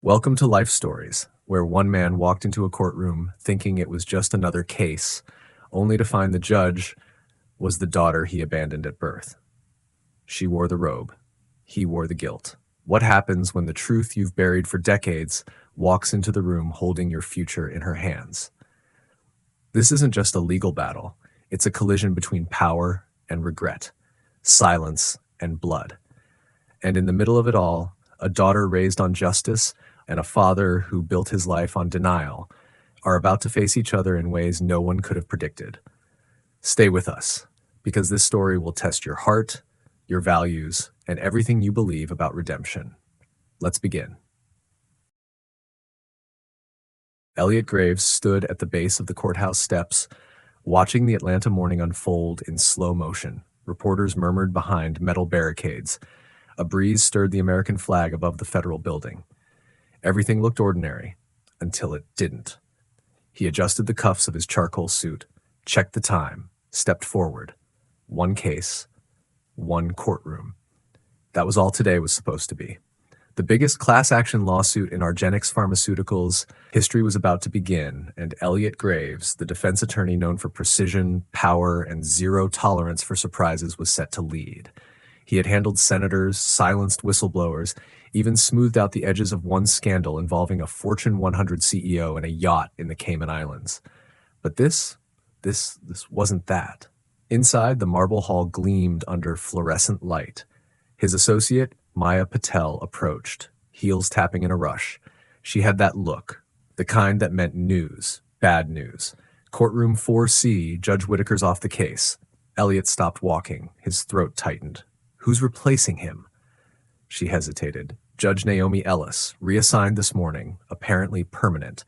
Welcome to Life Stories, where one man walked into a courtroom thinking it was just another case, only to find the judge was the daughter he abandoned at birth. She wore the robe. He wore the guilt. What happens when the truth you've buried for decades walks into the room holding your future in her hands? This isn't just a legal battle. It's a collision between power and regret, silence and blood. And in the middle of it all, a daughter raised on justice and a father who built his life on denial are about to face each other in ways no one could have predicted. Stay with us, because this story will test your heart, your values, and everything you believe about redemption. Let's begin. Elliot Graves stood at the base of the courthouse steps, watching the Atlanta morning unfold in slow motion. Reporters murmured behind metal barricades. A breeze stirred the American flag above the federal building. Everything looked ordinary, until it didn't. He adjusted the cuffs of his charcoal suit, checked the time, stepped forward. One case, one courtroom. That was all today was supposed to be. The biggest class-action lawsuit in Argenx Pharmaceuticals history was about to begin, and Elliot Graves, the defense attorney known for precision, power, and zero tolerance for surprises, was set to lead. He had handled senators, silenced whistleblowers, even smoothed out the edges of one scandal involving a Fortune 100 CEO and a yacht in the Cayman Islands. But this wasn't that. Inside, the marble hall gleamed under fluorescent light. His associate, Maya Patel, approached, heels tapping in a rush. She had that look, the kind that meant news, bad news. Courtroom 4C, Judge Whitaker's off the case. Elliot stopped walking, his throat tightened. Who's replacing him? She hesitated. Judge Naomi Ellis, reassigned this morning, apparently permanent.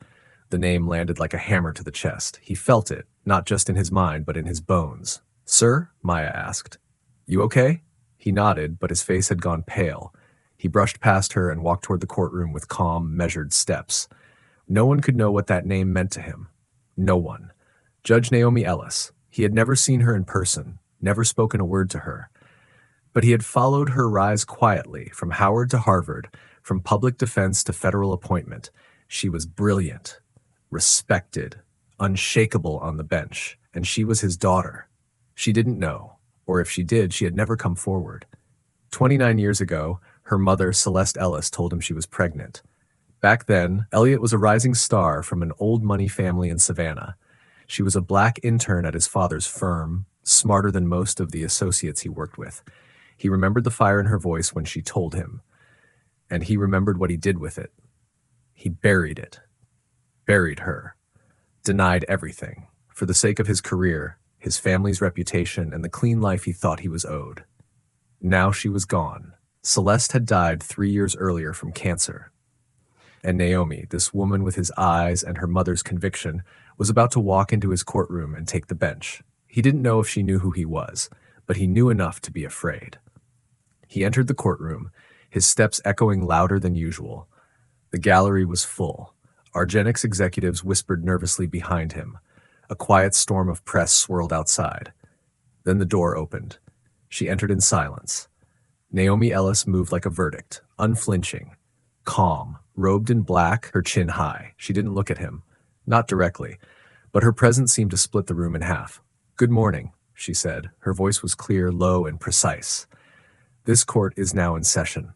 The name landed like a hammer to the chest. He felt it, not just in his mind, but in his bones. Sir? Maya asked. You okay? He nodded, but his face had gone pale. He brushed past her and walked toward the courtroom with calm, measured steps. No one could know what that name meant to him. No one. Judge Naomi Ellis. He had never seen her in person, never spoken a word to her. But he had followed her rise quietly, from Howard to Harvard, from public defense to federal appointment. She was brilliant, respected, unshakable on the bench, and she was his daughter. She didn't know, or if she did, she had never come forward. 29 years ago, her mother, Celeste Ellis, told him she was pregnant. Back then, Elliot was a rising star from an old money family in Savannah. She was a black intern at his father's firm, smarter than most of the associates he worked with. He remembered the fire in her voice when she told him, and he remembered what he did with it. He buried it, buried her, denied everything, for the sake of his career, his family's reputation, and the clean life he thought he was owed. Now she was gone. Celeste had died 3 years earlier from cancer. And Naomi, this woman with his eyes and her mother's conviction, was about to walk into his courtroom and take the bench. He didn't know if she knew who he was, but he knew enough to be afraid. He entered the courtroom, his steps echoing louder than usual. The gallery was full. Argenx executives whispered nervously behind him. A quiet storm of press swirled outside. Then the door opened. She entered in silence. Naomi Ellis moved like a verdict, unflinching, calm, robed in black, her chin high. She didn't look at him, not directly, but her presence seemed to split the room in half. "Good morning," she said. Her voice was clear, low, and precise. "This court is now in session."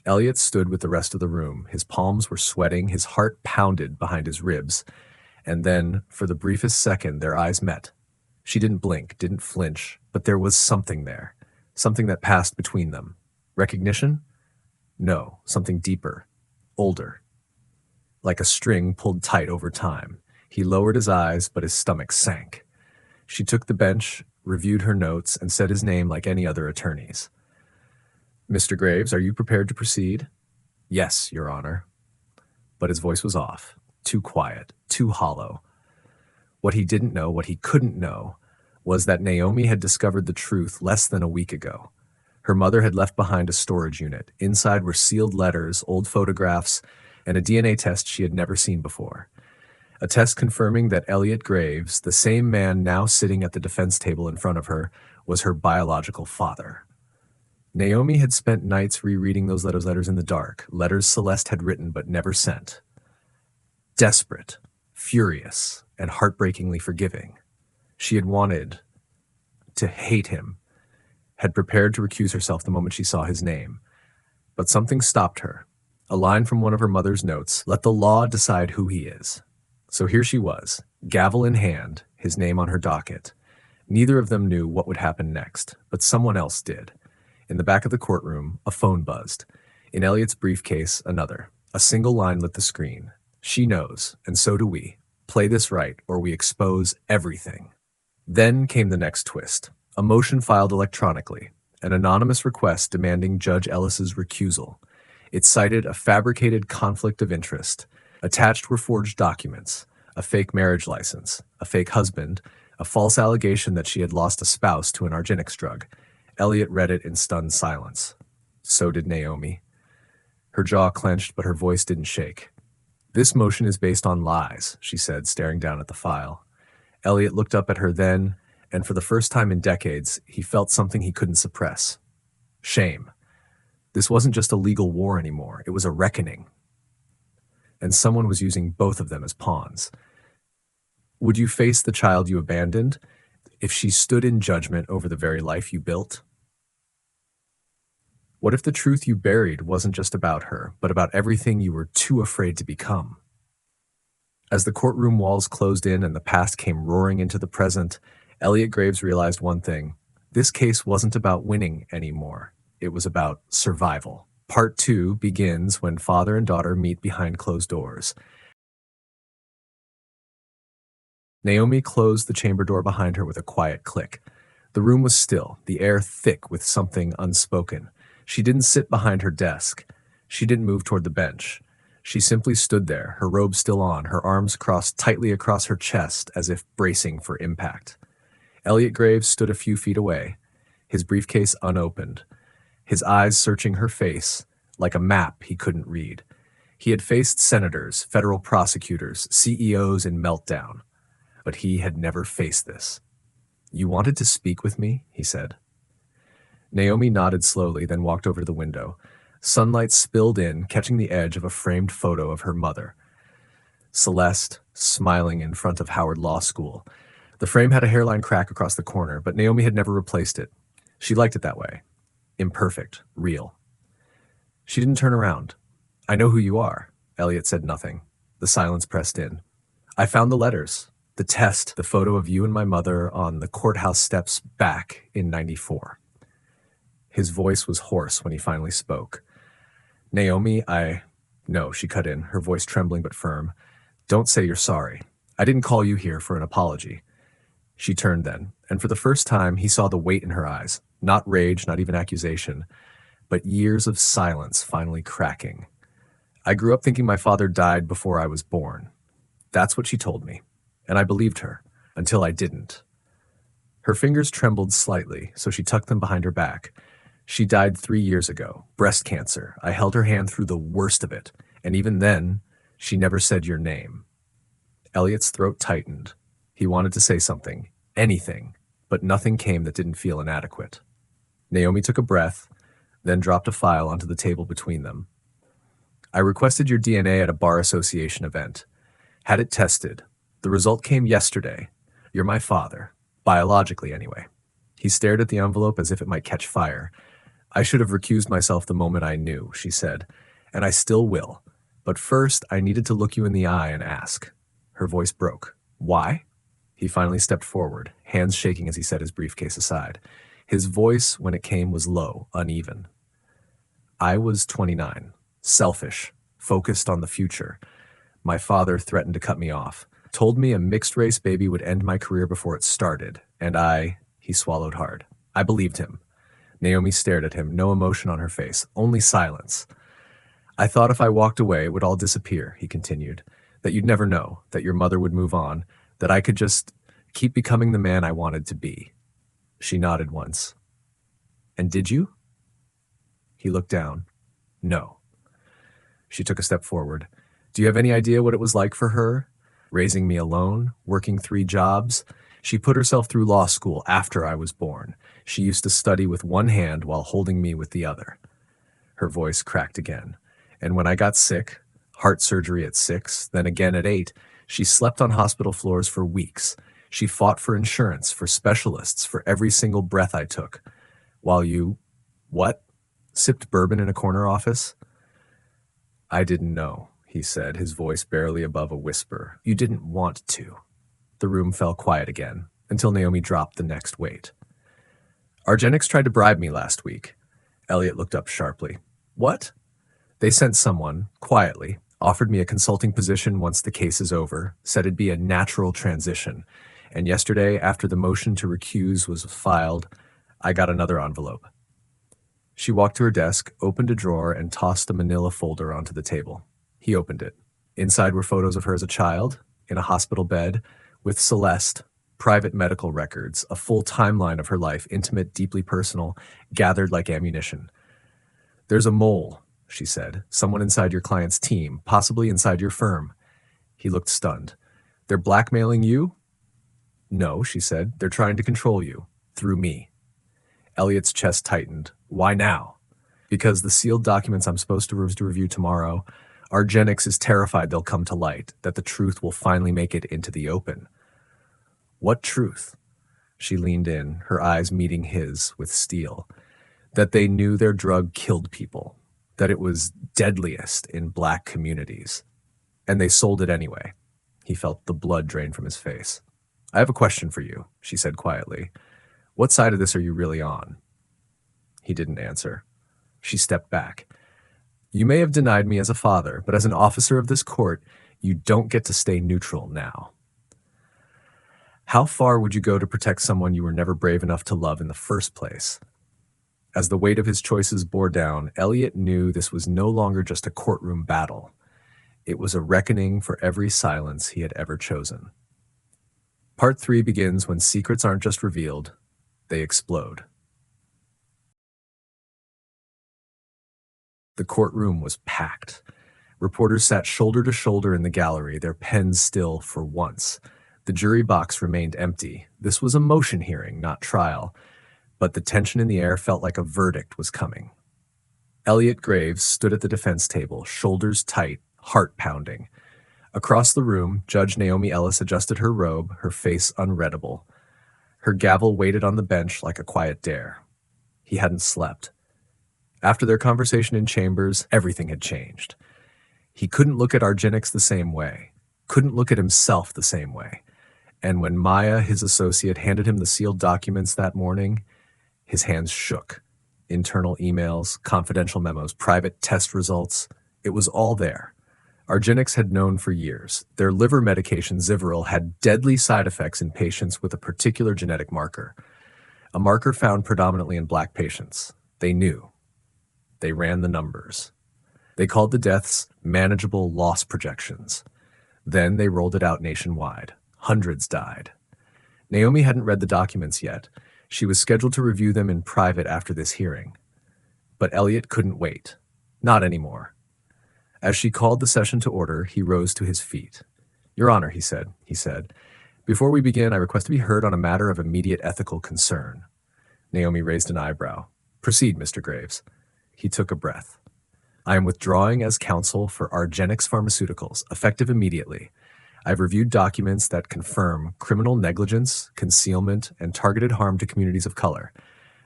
Elliot stood with the rest of the room. His palms were sweating, his heart pounded behind his ribs. And then, for the briefest second, their eyes met. She didn't blink, didn't flinch, but there was something there. Something that passed between them. Recognition? No, something deeper. Older. Like a string pulled tight over time. He lowered his eyes, but his stomach sank. She took the bench, reviewed her notes, and said his name like any other attorney's. "Mr. Graves, are you prepared to proceed?" "Yes, Your Honor." But his voice was off, too quiet, too hollow. What he didn't know, what he couldn't know, was that Naomi had discovered the truth less than a week ago. Her mother had left behind a storage unit. Inside were sealed letters, old photographs, and a DNA test she had never seen before. A test confirming that Elliot Graves, the same man now sitting at the defense table in front of her, was her biological father. Naomi had spent nights rereading those letters in the dark, letters Celeste had written but never sent. Desperate, furious, and heartbreakingly forgiving. She had wanted to hate him, had prepared to recuse herself the moment she saw his name. But something stopped her. A line from one of her mother's notes, "Let the law decide who he is." So here she was, gavel in hand, his name on her docket. Neither of them knew what would happen next, but someone else did. In the back of the courtroom, a phone buzzed. In Elliot's briefcase, another. A single line lit the screen. "She knows, and so do we. Play this right, or we expose everything." Then came the next twist. A motion filed electronically, an anonymous request demanding Judge Ellis's recusal. It cited a fabricated conflict of interest. Attached were forged documents, a fake marriage license, a fake husband, a false allegation that she had lost a spouse to an argenics drug. Elliot read it in stunned silence. So did Naomi. Her jaw clenched, but her voice didn't shake. "This motion is based on lies," she said, staring down at the file. Elliot looked up at her then, and for the first time in decades, he felt something he couldn't suppress. Shame. This wasn't just a legal war anymore, it was a reckoning. And someone was using both of them as pawns. Would you face the child you abandoned if she stood in judgment over the very life you built? What if the truth you buried wasn't just about her, but about everything you were too afraid to become? As the courtroom walls closed in and the past came roaring into the present, Elliot Graves realized one thing. This case wasn't about winning anymore. It was about survival. Part 2 begins when father and daughter meet behind closed doors. Naomi closed the chamber door behind her with a quiet click. The room was still, the air thick with something unspoken. She didn't sit behind her desk. She didn't move toward the bench. She simply stood there, her robe still on, her arms crossed tightly across her chest as if bracing for impact. Elliot Graves stood a few feet away, his briefcase unopened, his eyes searching her face like a map he couldn't read. He had faced senators, federal prosecutors, CEOs in meltdown, but he had never faced this. "You wanted to speak with me?" he said. Naomi nodded slowly, then walked over to the window. Sunlight spilled in, catching the edge of a framed photo of her mother, Celeste, smiling in front of Howard Law School. The frame had a hairline crack across the corner, but Naomi had never replaced it. She liked it that way. Imperfect, real. She didn't turn around. "I know who you are." Elliot said nothing. The silence pressed in. "I found the letters, the test, the photo of you and my mother on the courthouse steps back in '94. His voice was hoarse when he finally spoke. "Naomi, No," she cut in, her voice trembling but firm. "Don't say you're sorry. I didn't call you here for an apology." She turned then, and for the first time he saw the weight in her eyes, not rage, not even accusation, but years of silence finally cracking. "I grew up thinking my father died before I was born. That's what she told me, and I believed her, until I didn't." Her fingers trembled slightly, so she tucked them behind her back. "She died 3 years ago, breast cancer. I held her hand through the worst of it, and even then, she never said your name." Elliot's throat tightened. He wanted to say something, anything, but nothing came that didn't feel inadequate. Naomi took a breath, then dropped a file onto the table between them. "I requested your DNA at a bar association event. Had it tested. The result came yesterday. You're my father, biologically anyway." He stared at the envelope as if it might catch fire. "I should have recused myself the moment I knew," she said, "and I still will. But first, I needed to look you in the eye and ask." Her voice broke. "Why?" He finally stepped forward, hands shaking as he set his briefcase aside. His voice, when it came, was low, uneven. "I was 29, selfish, focused on the future. My father threatened to cut me off, told me a mixed-race baby would end my career before it started, and he swallowed hard. I believed him." Naomi stared at him, no emotion on her face, only silence. "I thought if I walked away, it would all disappear," he continued, "that you'd never know, that your mother would move on, that I could just keep becoming the man I wanted to be." She nodded once. "And did you?" He looked down. "No." She took a step forward. "Do you have any idea what it was like for her? Raising me alone, working 3 jobs, She put herself through law school after I was born. She used to study with one hand while holding me with the other. Her voice cracked again. And when I got sick, heart surgery at 6, then again at 8, she slept on hospital floors for weeks. She fought for insurance, for specialists, for every single breath I took. While you, what? Sipped bourbon in a corner office? I didn't know, he said, his voice barely above a whisper. You didn't want to. The room fell quiet again, until Naomi dropped the next weight. Argenix tried to bribe me last week. Elliot looked up sharply. What? They sent someone, quietly, offered me a consulting position once the case is over, said it'd be a natural transition. And yesterday, after the motion to recuse was filed, I got another envelope. She walked to her desk, opened a drawer, and tossed a manila folder onto the table. He opened it. Inside were photos of her as a child, in a hospital bed, with Celeste, private medical records, a full timeline of her life, intimate, deeply personal, gathered like ammunition. There's a mole, she said. Someone inside your client's team, possibly inside your firm. He looked stunned. They're blackmailing you? No, she said. They're trying to control you. Through me. Elliot's chest tightened. Why now? Because the sealed documents I'm supposed to review tomorrow, Argenix is terrified they'll come to light, that the truth will finally make it into the open. What truth? She leaned in, her eyes meeting his with steel. That they knew their drug killed people, that it was deadliest in black communities. And they sold it anyway. He felt the blood drain from his face. I have a question for you, she said quietly. What side of this are you really on? He didn't answer. She stepped back. You may have denied me as a father, but as an officer of this court, you don't get to stay neutral now. How far would you go to protect someone you were never brave enough to love in the first place? As the weight of his choices bore down, Elliot knew this was no longer just a courtroom battle. It was a reckoning for every silence he had ever chosen. Part 3 begins when secrets aren't just revealed, they explode. The courtroom was packed. Reporters sat shoulder to shoulder in the gallery, their pens still for once. The jury box remained empty. This was a motion hearing, not trial, but the tension in the air felt like a verdict was coming. Elliot Graves stood at the defense table, shoulders tight, heart pounding. Across the room, Judge Naomi Ellis adjusted her robe, her face unreadable. Her gavel waited on the bench like a quiet dare. He hadn't slept. After their conversation in chambers, everything had changed. He couldn't look at Argenix the same way, couldn't look at himself the same way. And when Maya, his associate, handed him the sealed documents that morning, his hands shook. Internal emails, confidential memos, private test results. It was all there. Argenix had known for years. Their liver medication, Zivoril, had deadly side effects in patients with a particular genetic marker. A marker found predominantly in black patients. They knew. They ran the numbers. They called the deaths manageable loss projections. Then they rolled it out nationwide. Hundreds died. Naomi hadn't read the documents yet. She was scheduled to review them in private after this hearing. But Elliot couldn't wait. Not anymore. As she called the session to order, he rose to his feet. Your Honor, he said, before we begin, I request to be heard on a matter of immediate ethical concern. Naomi raised an eyebrow. Proceed, Mr. Graves. He took a breath. I am withdrawing as counsel for Argenix Pharmaceuticals, effective immediately. I've reviewed documents that confirm criminal negligence, concealment, and targeted harm to communities of color.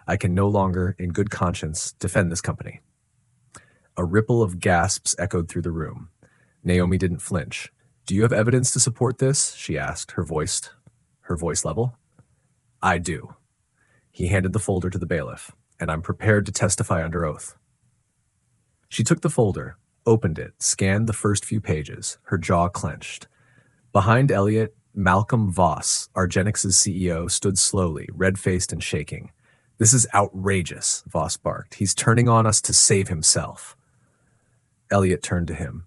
I can no longer, in good conscience, defend this company. A ripple of gasps echoed through the room. Naomi didn't flinch. Do you have evidence to support this? She asked, her voice level. I do. He handed the folder to the bailiff, and I'm prepared to testify under oath. She took the folder, opened it, scanned the first few pages, her jaw clenched. Behind Elliot, Malcolm Voss, Argenix's CEO, stood slowly, red-faced and shaking. This is outrageous, Voss barked. He's turning on us to save himself. Elliot turned to him.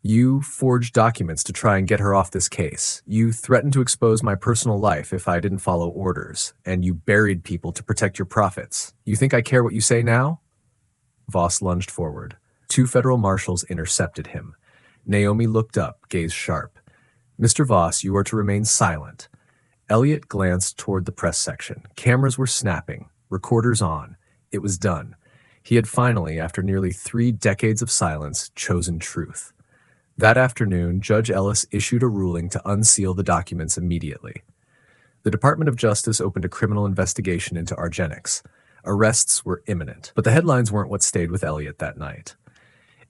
You forged documents to try and get her off this case. You threatened to expose my personal life if I didn't follow orders, and you buried people to protect your profits. You think I care what you say now? Voss lunged forward. 2 federal marshals intercepted him. Naomi looked up, gaze sharp. Mr. Voss, you are to remain silent. Elliot glanced toward the press section. Cameras were snapping, recorders on. It was done. He had finally, after nearly 3 decades of silence, chosen truth. That afternoon, Judge Ellis issued a ruling to unseal the documents immediately. The Department of Justice opened a criminal investigation into Argenics. Arrests were imminent, but the headlines weren't what stayed with Elliot that night.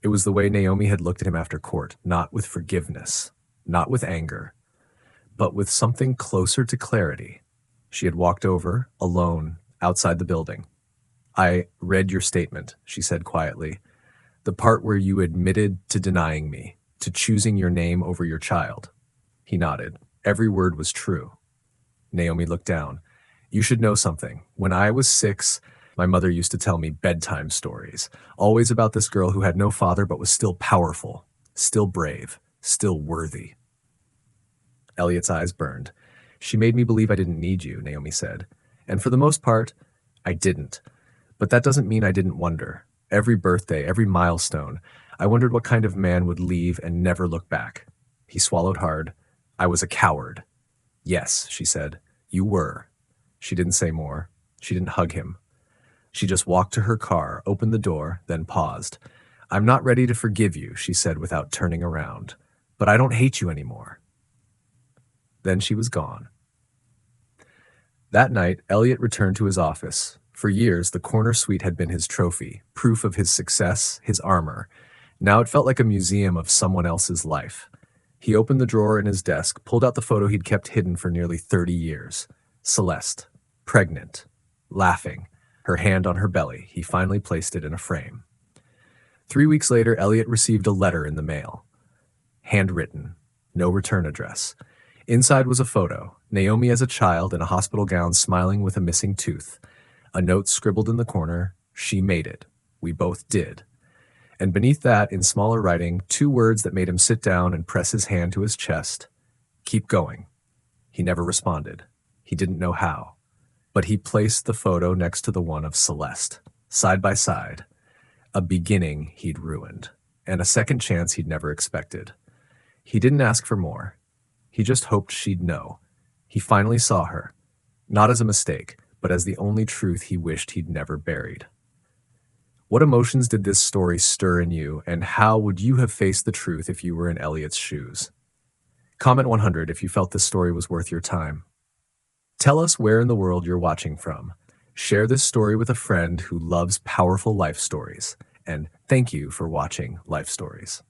It was the way Naomi had looked at him after court, not with forgiveness, not with anger, but with something closer to clarity. She had walked over, alone, outside the building. "I read your statement," she said quietly. "The part where you admitted to denying me, to choosing your name over your child." He nodded. Every word was true. Naomi looked down. "You should know something. When I was 6, my mother used to tell me bedtime stories, always about this girl who had no father but was still powerful, still brave, still worthy." Elliot's eyes burned. "She made me believe I didn't need you," Naomi said. "And for the most part, I didn't. But that doesn't mean I didn't wonder. Every birthday, every milestone, I wondered what kind of man would leave and never look back." He swallowed hard. "I was a coward." "Yes," she said, "you were." She didn't say more. She didn't hug him. She just walked to her car, opened the door, then paused. "I'm not ready to forgive you," she said without turning around. "But I don't hate you anymore." Then she was gone. That night, Elliot returned to his office. For years, the corner suite had been his trophy, proof of his success, his armor. Now it felt like a museum of someone else's life. He opened the drawer in his desk, pulled out the photo he'd kept hidden for nearly 30 years. Celeste, pregnant, laughing, her hand on her belly. He finally placed it in a frame. 3 weeks later, Elliot received a letter in the mail. Handwritten, no return address. Inside was a photo, Naomi as a child in a hospital gown smiling with a missing tooth. A note scribbled in the corner, "She made it. We both did." And beneath that, in smaller writing, 2 words that made him sit down and press his hand to his chest. "Keep going." He never responded. He didn't know how. But he placed the photo next to the one of Celeste, side by side. A beginning he'd ruined, and a second chance he'd never expected. He didn't ask for more. He just hoped she'd know. He finally saw her, not as a mistake, but as the only truth he wished he'd never buried. What emotions did this story stir in you, and how would you have faced the truth if you were in Elliot's shoes? Comment 100 if you felt this story was worth your time. Tell us where in the world you're watching from. Share this story with a friend who loves powerful life stories. And thank you for watching Life Stories.